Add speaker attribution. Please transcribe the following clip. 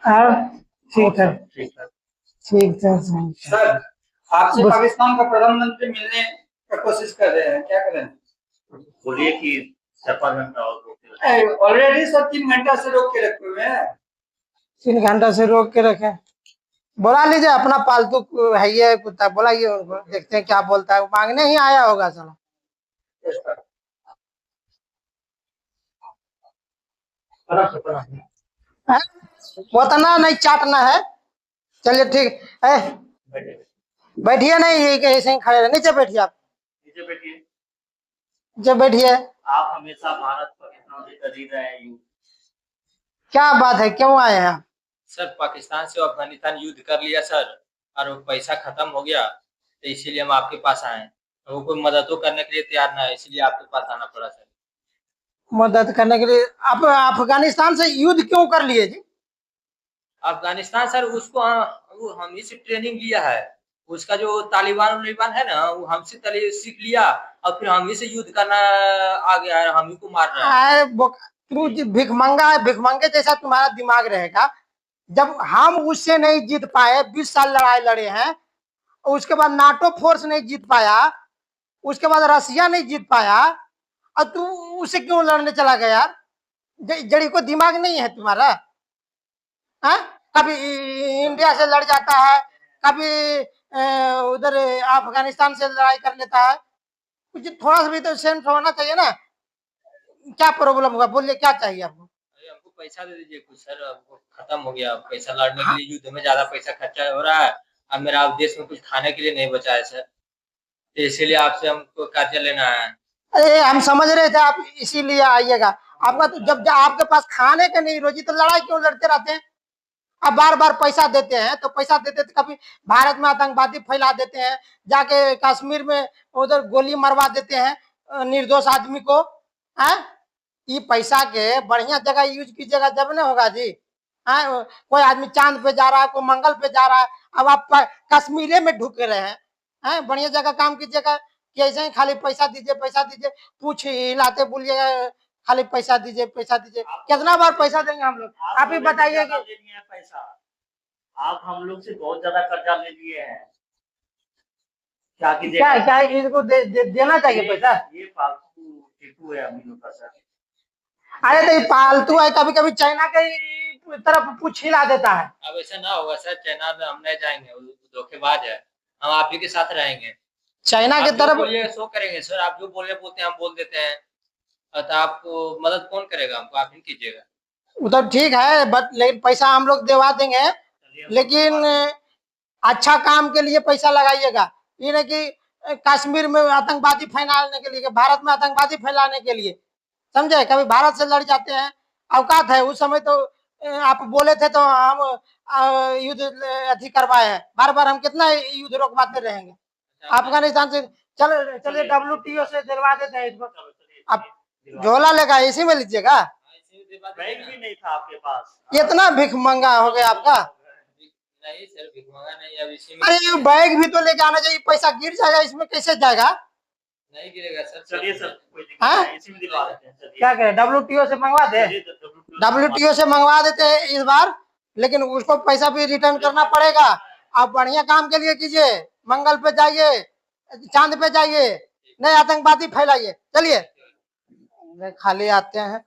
Speaker 1: हाँ, ठीक है।
Speaker 2: ठीक है
Speaker 1: ठीक है सही।
Speaker 3: सर, आपसे
Speaker 1: बस
Speaker 3: पाकिस्तान का प्रधानमंत्री मिलने का कोशिश कर रहे हैं, क्या करें?
Speaker 2: बोलिए कि 4-5 घंटा और रोक के
Speaker 3: ऑलरेडी सर 3 घंटा से रोक के रखे हुए हैं।
Speaker 1: 3 घंटा से रोक के रखे। बुला लीजिए, अपना पालतू है ये कुत्ता, बुलाइए उनको, देखते हैं क्या बोलता है। वो मांगने ही आया होगा साला।
Speaker 2: रखें।
Speaker 1: हैं? वो तो ना नहीं चाटना है। चलिए ठीक है।
Speaker 2: बैठिए
Speaker 1: बैठिए, नहीं ये ऐसे ही खड़े रहे। नीचे बैठिए आप।
Speaker 2: नीचे बैठिए।
Speaker 1: नीचे बैठिए।
Speaker 2: आप हमेशा भारत पाकिस्तान से कर ही रहे हैं युद्ध।
Speaker 1: क्या बात है, क्यों आए हैं आप?
Speaker 4: सर पाकिस्तान से अफगानिस्तान युद्ध कर लिया सर, और वो पैसा खत्म हो गया, तो इसीलिए हम आपके पास आए हैं। वो कोई मदद तो करने के लिए तैयार ना है, इसलिए आपके पास आना पड़ा सर।
Speaker 1: मदद करने के लिए आप अफगानिस्तान से युद्ध क्यों कर लिए जी?
Speaker 4: अफगानिस्तान सर उसको वो हम ही से ट्रेनिंग लिया है। उसका जो तालिबान है ना, वो हमसे सीख लिया, और फिर हम ही से युद्ध करना आ गया है, हम ही को मार रहा है।
Speaker 1: तू भिखमंगा है, भिखमंगे जैसा तुम्हारा दिमाग रहेगा। जब हम उससे नहीं जीत पाए, 20 साल लड़ाई लड़े हैं, उसके बाद नाटो फोर्स नहीं जीत पाया, उसके बाद रसिया नहीं जीत पाया, और तू उसे क्यों लड़ने चला गया यार? जड़ी को दिमाग नहीं है तुम्हारा? हाँ, कभी इंडिया से लड़ जाता है, कभी उधर अफगानिस्तान से लड़ाई कर लेता है। कुछ थोड़ा सा भी तो सेंस होना चाहिए ना। क्या प्रॉब्लम हुआ, बोलिए क्या चाहिए आपको?
Speaker 4: हमको पैसा दे दीजिए कुछ सर, हमको खत्म हो गया पैसा, लड़ने के लिए युद्ध में ज्यादा पैसा खर्चा हो रहा है। अब मेरा देश में कुछ खाने के लिए नहीं बचा है सर, तो इसीलिए आपसे हमको कर्जा लेना है।
Speaker 1: अरे हम समझ रहे थे आप इसीलिए आइएगा। आपका तो जब आपके पास खाने के नहीं रोजी, तो लड़ाई क्यों लड़ते रहते हैं? अब बार बार पैसा देते हैं, तो पैसा देते तो कभी भारत में आतंकवादी फैला देते हैं, जाके कश्मीर में उधर गोली मरवा देते हैं निर्दोष आदमी को। है, ये पैसा के बढ़िया जगह यूज कीजिएगा, जब नहीं होगा जी। है, कोई आदमी चांद पे जा रहा है, कोई मंगल पे जा रहा है, अब आप कश्मीर में ढुक रहे हैं। है, बढ़िया जगह काम कीजिएगा कि ऐसे ही खाली पैसा दीजिए पैसा दीजिए, पूछ हिलाते बोलिएगा खाली पैसा दीजिए पैसा दीजिए। कितना बार पैसा देंगे हम लोग? आप ही बताइए कि
Speaker 2: पैसा आप हम लोग से बहुत ज्यादा कर्जा ले लिए हैं। क्या
Speaker 1: क्या क्या इनको देना चाहिए पैसा?
Speaker 2: ये फालतू टीपू है अमीनों का सर।
Speaker 1: अरे तो पालतू है, कभी कभी चाइना के तरफ पूछ हिला देता है।
Speaker 4: अब ऐसा ना होगा सर, चाइना में हम नहीं जाएंगे, वो धोखेबाज है। हम आप ही के साथ रहेंगे।
Speaker 1: चाइना की तरफ
Speaker 4: बोलिए सो करेंगे सर, आप जो बोलने बोलते हैं हम बोल देते हैं। तो आपको मदद कौन करेगा, हमको आप ही कीजिएगा।
Speaker 1: उधर ठीक है, बट लेकिन पैसा हम लोग दिलवा देंगे, लेकिन अच्छा काम के लिए पैसा लगाइएगा। ये नहीं कि कश्मीर में आतंकवादी फैलाने के लिए, भारत में आतंकवादी फैलाने के लिए, समझे? कभी भारत से लड़ जाते हैं, औकात है। उस समय तो आप बोले थे तो हम युद्ध अथी करवाए हैं। बार बार हम कितना युद्ध रोकवाते रहेंगे अफगानिस्तान से? चलिए WTO से दिलवा देते हैं इसको। आप झोला लेगा इसी में लीजिएगा।
Speaker 2: बैग भी नहीं था आपके पास?
Speaker 1: इतना भिख मंगा हो गया आपका?
Speaker 4: नहीं सर, भिखमंगा नहीं, अब इसी में।
Speaker 1: अरे ये बैग भी तो लेके आना चाहिए, पैसा गिर जाएगा इसमें, कैसे जाएगा?
Speaker 4: नहीं गिरेगा सर।
Speaker 2: चलिए सर, कोई दिक्कत नहीं, इसी में दिलवा देते हैं।
Speaker 1: क्या करें, WTO से मंगवा दे? WTO से मंगवा देते हैं इस बार, लेकिन उसको पैसा भी रिटर्न करना पड़ेगा। आप बढ़िया काम के लिए कीजिए, मंगल पे जाइए, चांद पे जाइए, नए आतंकवादी फैलाइए। चलिए खाली आते हैं।